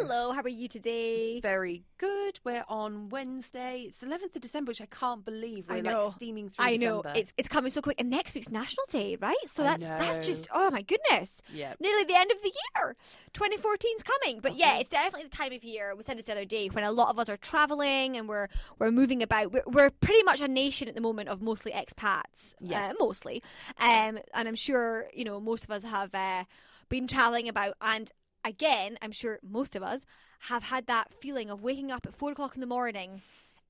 Hello, how are you today? Very good. We're on Wednesday. It's 11th of December, which I can't believe. We're like steaming through December. I know. It's coming so quick. And next week's National Day, right? So that's just, oh my goodness. Yeah. Nearly the end of the year. 2014's coming. But yeah, it's definitely the time of year, we said this the other day, when a lot of us are travelling and we're moving about. We're pretty much a nation at the moment of mostly expats. Yes. Mostly. And I'm sure, most of us have been travelling about, and again, I'm sure most of us have had that feeling of waking up at 4 o'clock in the morning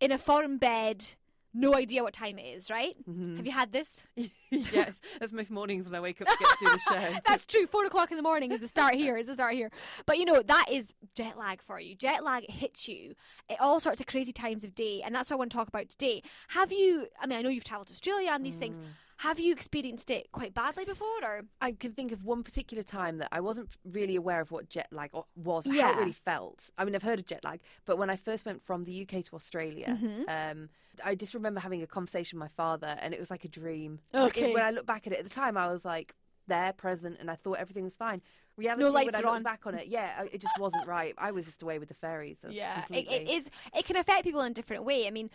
in a foreign bed, no idea what time it is, right? Mm-hmm. Have you had this? Yes, that's most mornings when I wake up to get through the show. That's true. 4 o'clock in the morning is the start here. But that is jet lag for you. Jet lag hits you at all sorts of crazy times of day, and that's what I want to talk about today. I know you've travelled to Australia and these things. Have you experienced it quite badly before? Or I can think of one particular time that I wasn't really aware of what jet lag was, how it really felt. I mean, I've heard of jet lag, but when I first went from the UK to Australia, I just remember having a conversation with my father, and it was like a dream. Okay. When I look back at it, at the time, I was like there, present, and I thought everything was fine. Reality, no lights when I are look on. back on it, it just wasn't right. I was just away with the fairies. It can affect people in a different way. I mean,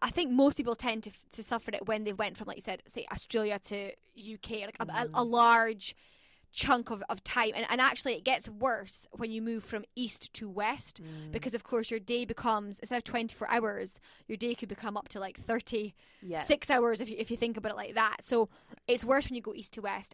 I think most people tend to suffer it when they went from, like you said, say Australia to UK, like a large chunk of time. And actually it gets worse when you move from east to west, because of course your day becomes, instead of 24 hours, your day could become up to like 36 hours if you think about it like that. So it's worse when you go east to west.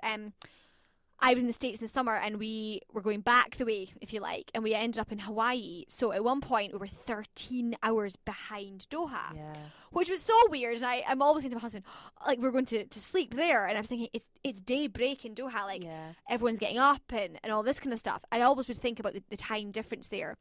I was in the States in the summer, and we were going back the way, if you like, and we ended up in Hawaii. So at one point, we were 13 hours behind Doha, which was so weird. And I'm always saying to my husband, like, we're going to sleep there. And I'm thinking, it's daybreak in Doha. Like, everyone's getting up and all this kind of stuff. I always would think about the time difference there.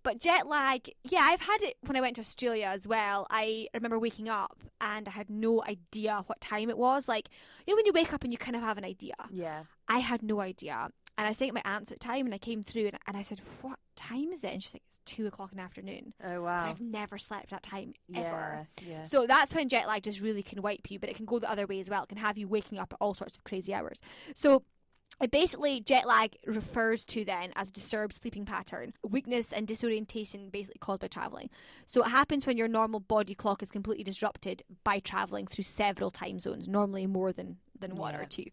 But jet lag, I've had it when I went to Australia as well. I remember waking up and I had no idea what time it was. Like, when you wake up and you kind of have an idea. Yeah. I had no idea. And I was staying at my aunt's at the time, and I came through and I said, what time is it? And she's like, it's 2 o'clock in the afternoon. Oh, wow. So I've never slept that time ever. Yeah. So that's when jet lag just really can wipe you, but it can go the other way as well. It can have you waking up at all sorts of crazy hours. So basically, jet lag refers to then as a disturbed sleeping pattern, weakness and disorientation basically caused by travelling. So it happens when your normal body clock is completely disrupted by travelling through several time zones, normally more than one or two.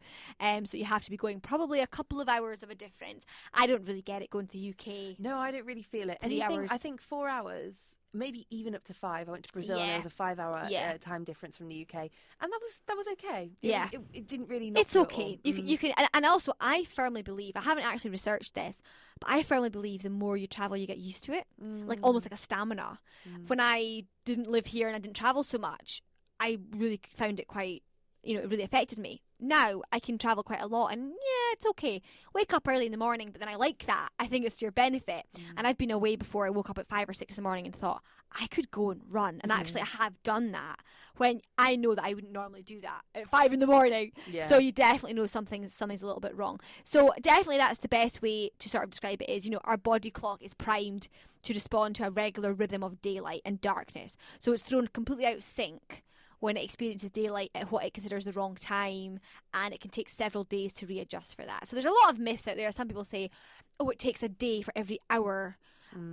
So you have to be going probably a couple of hours of a difference. I don't really get it going to the UK. No, I don't really feel it. Hours. I think 4 hours, maybe even up to 5. I went to Brazil and there was a 5-hour time difference from the UK, and that was okay. It didn't really knock it's okay. You can, and also I firmly believe, I haven't actually researched this, but I firmly believe the more you travel, you get used to it, like almost like a stamina. When I didn't live here and I didn't travel so much, I really found it quite, it really affected me. Now I can travel quite a lot, and it's okay. Wake up early in the morning, but then I like that. I think it's to your benefit. And I've been away before. I woke up at 5 or 6 in the morning and thought I could go and run, and actually I have done that when I know that I wouldn't normally do that at 5 in the morning. So you definitely know something's a little bit wrong. So definitely that's the best way to sort of describe it is, our body clock is primed to respond to a regular rhythm of daylight and darkness. So it's thrown completely out of sync when it experiences daylight at what it considers the wrong time, and it can take several days to readjust for that. So there's a lot of myths out there. Some people say, it takes a day for every hour.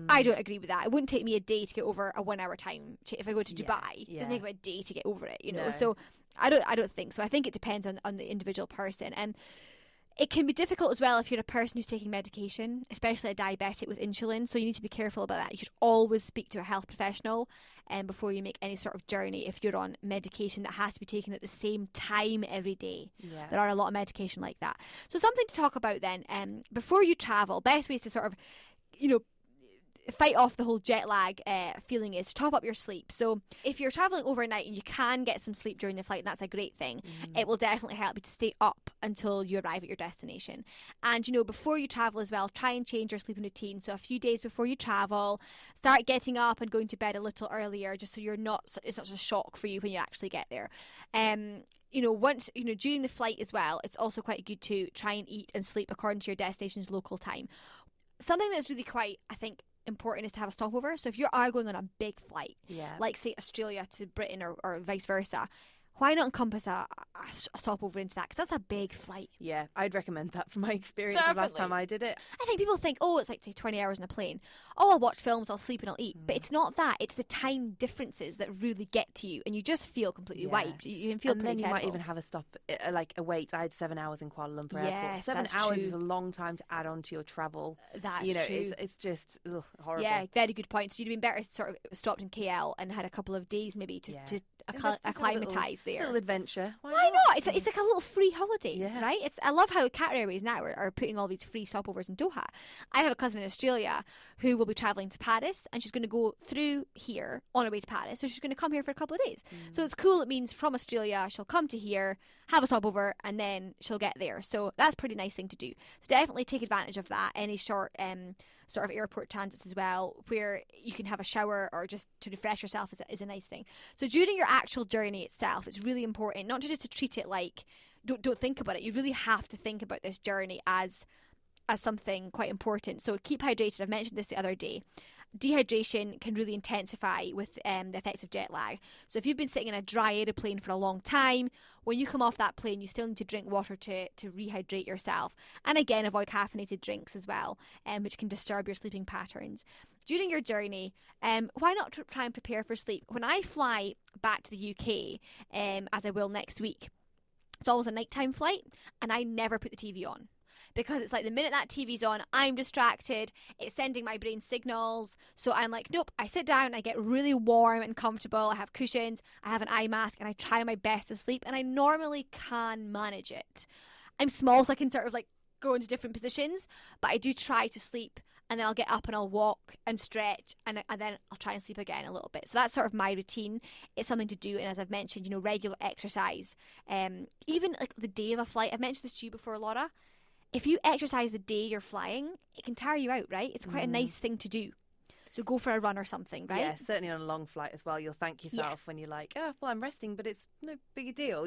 I don't agree with that. It wouldn't take me a day to get over a 1 hour time if I go to Dubai. It doesn't take me a day to get over it, No. So I don't think so. I think it depends on the individual person. And it can be difficult as well if you're a person who's taking medication, especially a diabetic with insulin. So you need to be careful about that. You should always speak to a health professional before you make any sort of journey if you're on medication that has to be taken at the same time every day. There are a lot of medication like that. So something to talk about then. Before you travel, best ways to sort of, fight off the whole jet lag feeling is to top up your sleep. So if you're traveling overnight and you can get some sleep during the flight, and that's a great thing, it will definitely help you to stay up until you arrive at your destination. And before you travel as well, try and change your sleeping routine. So a few days before you travel, start getting up and going to bed a little earlier, just so it's not such a shock for you when you actually get there. Once during the flight as well, it's also quite good to try and eat and sleep according to your destination's local time. Something that's really quite, I think, important is to have a stopover. So if you are going on a big flight, like say Australia to Britain or vice versa, why not encompass a stopover into that? Because that's a big flight. Yeah, I'd recommend that from my experience the last time I did it. I think people think, oh, it's like, say, 20 hours in a plane. Oh, I'll watch films, I'll sleep and I'll eat. But it's not that. It's the time differences that really get to you, and you just feel completely wiped. You can feel and pretty then you terrible. might even have a stop, like a wait. I had 7 hours in Kuala Lumpur Yes, Airport. 7 that's hours true. is a long time to add on to your travel. That's you know, true. It's just horrible. Yeah, very good point. So you'd have been better sort of stopped in KL and had a couple of days maybe to acclimatise there. Little adventure. Why not? It's like a little free holiday, Yeah. right? I love how Qatar Airways now are putting all these free stopovers in Doha. I have a cousin in Australia who will be travelling to Paris, and she's going to go through here on her way to Paris. So she's going to come here for a couple of days. So it's cool. It means from Australia she'll come to here, have a stopover, and then she'll get there. So that's a pretty nice thing to do. So definitely take advantage of that. Any short sort of airport transits as well, where you can have a shower or just to refresh yourself is a nice thing. So during your actual journey itself, it's really important not just to treat it like don't think about it. You really have to think about this journey as something quite important. So keep hydrated. I've mentioned this the other day. Dehydration can really intensify with the effects of jet lag. So if you've been sitting in a dry aeroplane for a long time, when you come off that plane, you still need to drink water to rehydrate yourself. And again, avoid caffeinated drinks as well, which can disturb your sleeping patterns. During your journey, why not try and prepare for sleep? When I fly back to the UK, as I will next week, it's always a nighttime flight, and I never put the TV on. Because it's like the minute that TV's on, I'm distracted. It's sending my brain signals. So I'm like, nope, I sit down, I get really warm and comfortable. I have cushions, I have an eye mask, and I try my best to sleep. And I normally can manage it. I'm small, so I can sort of like go into different positions. But I do try to sleep, and then I'll get up and I'll walk and stretch, and then I'll try and sleep again a little bit. So that's sort of my routine. It's something to do. And as I've mentioned, regular exercise. Even like the day of a flight. I've mentioned this to you before, Laura. If you exercise the day you're flying, it can tire you out, right? It's quite a nice thing to do. So go for a run or something, right? Yeah, certainly on a long flight as well. You'll thank yourself when you're like, oh, well, I'm resting, but it's no big a deal.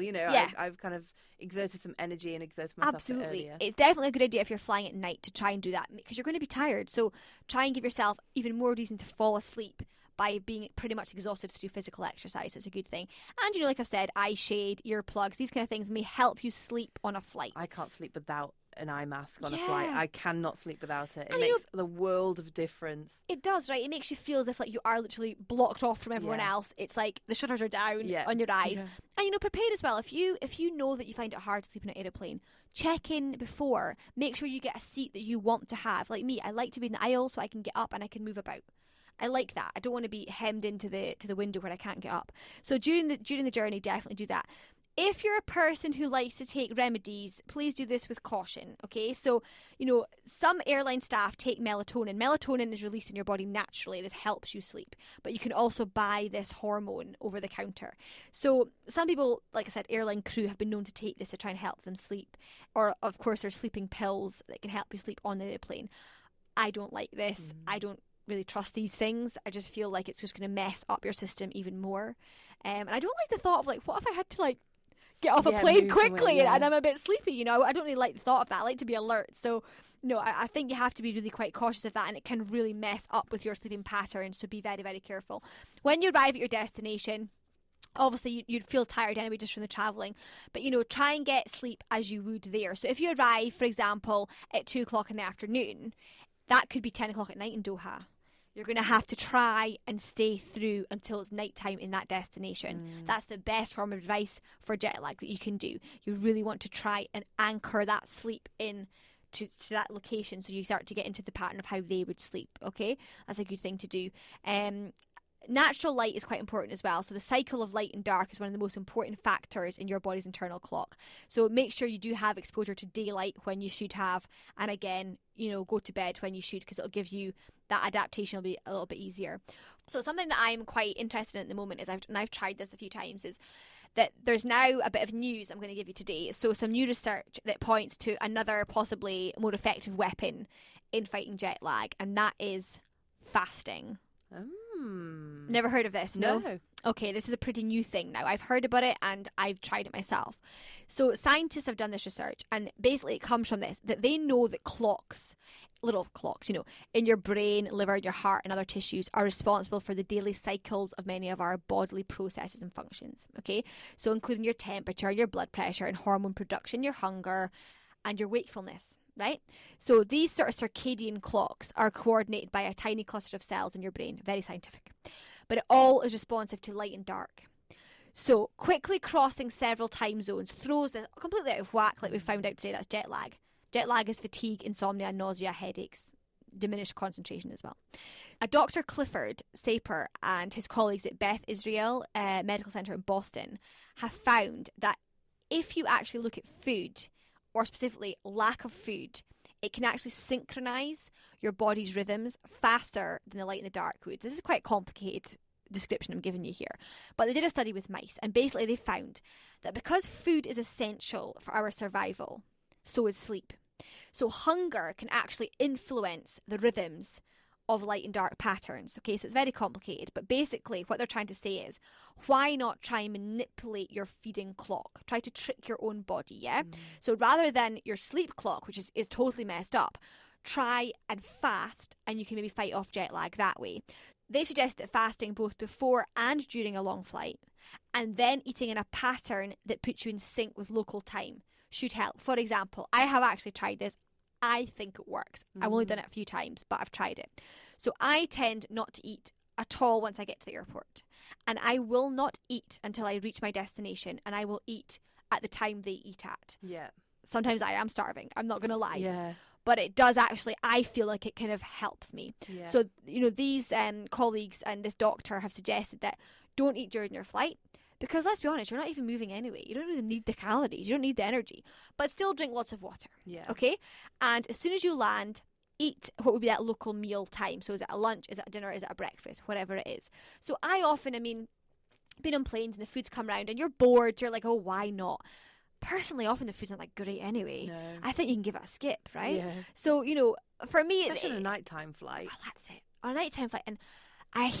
I've kind of exerted some energy and exerted myself Absolutely. earlier. It's definitely a good idea if you're flying at night to try and do that, because you're going to be tired. So try and give yourself even more reason to fall asleep by being pretty much exhausted through physical exercise. It's a good thing. And, like I've said, eye shade, earplugs, these kind of things may help you sleep on a flight. I can't sleep without an eye mask on a flight. I cannot sleep without it. It And makes the world of difference. It does, right? It makes you feel as if like you are literally blocked off from everyone else. It's like the shutters are down on your eyes. Yeah. And prepare as well. If you know that you find it hard to sleep in an aeroplane, check in before. Make sure you get a seat that you want to have. Like me, I like to be in the aisle so I can get up and I can move about. I like that. I don't want to be hemmed into the window where I can't get up. So during the journey, definitely do that. If you're a person who likes to take remedies, please do this with caution, okay? So, some airline staff take melatonin. Melatonin is released in your body naturally. This helps you sleep. But you can also buy this hormone over the counter. So some people, like I said, airline crew have been known to take this to try and help them sleep. Or, of course, there's sleeping pills that can help you sleep on the airplane. I don't like this. I don't really trust these things. I just feel like it's just going to mess up your system even more. And I don't like the thought of, like, what if I had to, like, get off a plane quickly and I'm a bit sleepy, I don't really like the thought of that. I like to be alert. So, I think you have to be really quite cautious of that, and it can really mess up with your sleeping patterns, so be very, very careful. When you arrive at your destination, obviously you'd feel tired anyway just from the travelling, but try and get sleep as you would there. So if you arrive, for example, at 2 o'clock in the afternoon, that could be 10 o'clock at night in Doha. You're going to have to try and stay through until it's nighttime in that destination. That's the best form of advice for jet lag that you can do. You really want to try and anchor that sleep in to that location, so you start to get into the pattern of how they would sleep, okay? That's a good thing to do. Natural light is quite important as well. So the cycle of light and dark is one of the most important factors in your body's internal clock. So make sure you do have exposure to daylight when you should have. And again, go to bed when you should, because it'll give you that adaptation will be a little bit easier. So something that I'm quite interested in at the moment is, I've tried this a few times, is that there's now a bit of news I'm going to give you today. So some new research that points to another possibly more effective weapon in fighting jet lag, and that is fasting. Never heard of this? No. Okay, this is a pretty new thing now. I've heard about it and I've tried it myself. So scientists have done this research, and basically it comes from this, that they know that clocks little clocks, in your brain, liver, your heart and other tissues are responsible for the daily cycles of many of our bodily processes and functions, okay? So including your temperature, your blood pressure and hormone production, your hunger and your wakefulness, right? So these sort of circadian clocks are coordinated by a tiny cluster of cells in your brain, very scientific. But it all is responsive to light and dark. So quickly crossing several time zones throws it completely out of whack, like we found out today. That's jet lag. Jet lag is fatigue, insomnia, nausea, headaches, diminished concentration as well. A Dr. Clifford Saper and his colleagues at Beth Israel Medical Center in Boston have found that if you actually look at food, or specifically lack of food, it can actually synchronize your body's rhythms faster than the light and the dark would. This is quite a complicated description I'm giving you here. But they did a study with mice, and basically they found that because food is essential for our survival, so is sleep. So hunger can actually influence the rhythms of light and dark patterns. Okay, so it's very complicated, but basically what they're trying to say is, why not try and manipulate your feeding clock? Try to trick your own body, yeah? So rather than your sleep clock, which is totally messed up, try and fast, and you can maybe fight off jet lag that way. They suggest that fasting both before and during a long flight, and then eating in a pattern that puts you in sync with local time should help. For example, I have actually tried this. I think it works. I've only done it a few times, but I've tried it. So I tend not to eat at all once I get to the airport. And I will not eat until I reach my destination, and I will eat at the time they eat at. Yeah. Sometimes I am starving. I'm not going to lie. Yeah. But it does actually, I feel like it kind of helps me. Yeah. So, these colleagues and this doctor have suggested that don't eat during your flight. Because let's be honest, you're not even moving anyway. You don't even need the calories. You don't need the energy. But still drink lots of water. Yeah. Okay? And as soon as you land, eat what would be that local meal time. So is it a lunch? Is it a dinner? Is it a breakfast? Whatever it is. So I often, been on planes and the food's come round and you're bored. You're like, oh, why not? Personally, often the food's not that great anyway. No. I think you can give it a skip, right? Yeah. So, for me... Especially on a nighttime flight. Well, that's it. On a nighttime flight. And I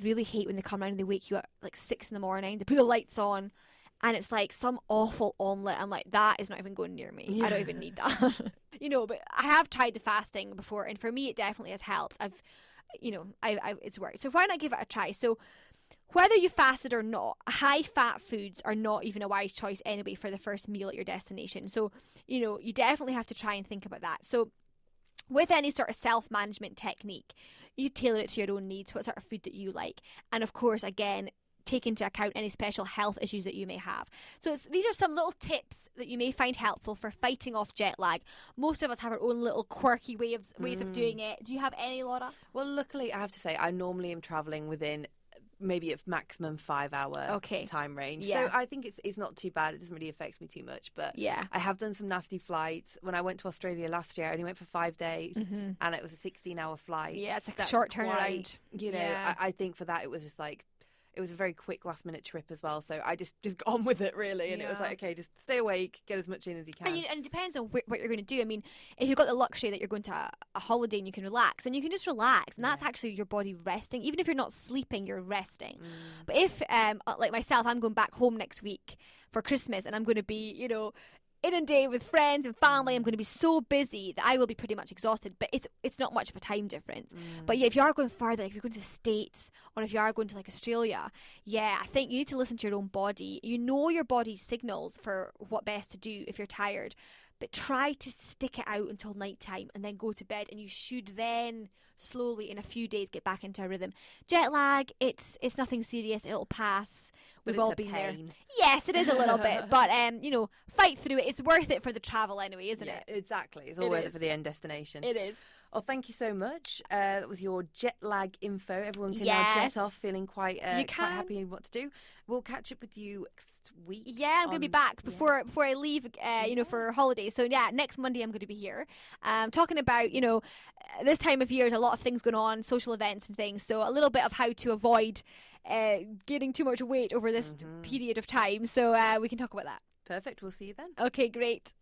really hate when they come around and they wake you up like 6 a.m. They put the lights on and it's like some awful omelette. I'm like, that is not even going near me. Yeah. I don't even need that. But I have tried the fasting before, and for me it definitely has helped. It's worked. So why not give it a try? So whether you fasted or not, high fat foods are not even a wise choice anyway for the first meal at your destination. So, you definitely have to try and think about that. So with any sort of self-management technique, you tailor it to your own needs, what sort of food that you like. And of course, again, take into account any special health issues that you may have. So these are some little tips that you may find helpful for fighting off jet lag. Most of us have our own little quirky ways of doing it. Do you have any, Laura? Well, luckily, I have to say, I normally am travelling within maybe a maximum 5-hour time range. Yeah. So I think it's not too bad. It doesn't really affect me too much. But yeah, I have done some nasty flights. When I went to Australia last year, I only went for 5 days and it was a 16-hour flight. Yeah, it's like a short turnaround. I think for that it was just like, it was a very quick last-minute trip as well, so I just got on with it, really, and it was like, okay, just stay awake, get as much in as you can. And it depends on what you're going to do. If you've got the luxury that you're going to a holiday and you can relax, then you can just relax, and that's actually your body resting. Even if you're not sleeping, you're resting. But if, like myself, I'm going back home next week for Christmas, and I'm going to be, inundated with friends and family, I'm going to be so busy that I will be pretty much exhausted, but it's not much of a time difference. But yeah, if you are going further, if you're going to the States, or if you are going to like Australia, I think you need to listen to your own body. You know your body's signals for what best to do if you're tired, but try to stick it out until nighttime and then go to bed, and you should then slowly in a few days get back into a rhythm. Jet lag, it's nothing serious, it'll pass. We've all been there. Yes, it is a little bit, but fight through it. It's worth it for the travel anyway, isn't it? Exactly. It's all worth it for the end destination. It is. Well, thank you so much. That was your jet lag info. Everyone can now jet off feeling quite happy in what to do. We'll catch up with you next week. Yeah, I'm going to be back before I leave, for holidays. So next Monday I'm going to be here. Talking about, this time of year, there's a lot of things going on, social events and things. So a little bit of how to avoid gaining too much weight over this period of time. So we can talk about that. Perfect. We'll see you then. Okay, great.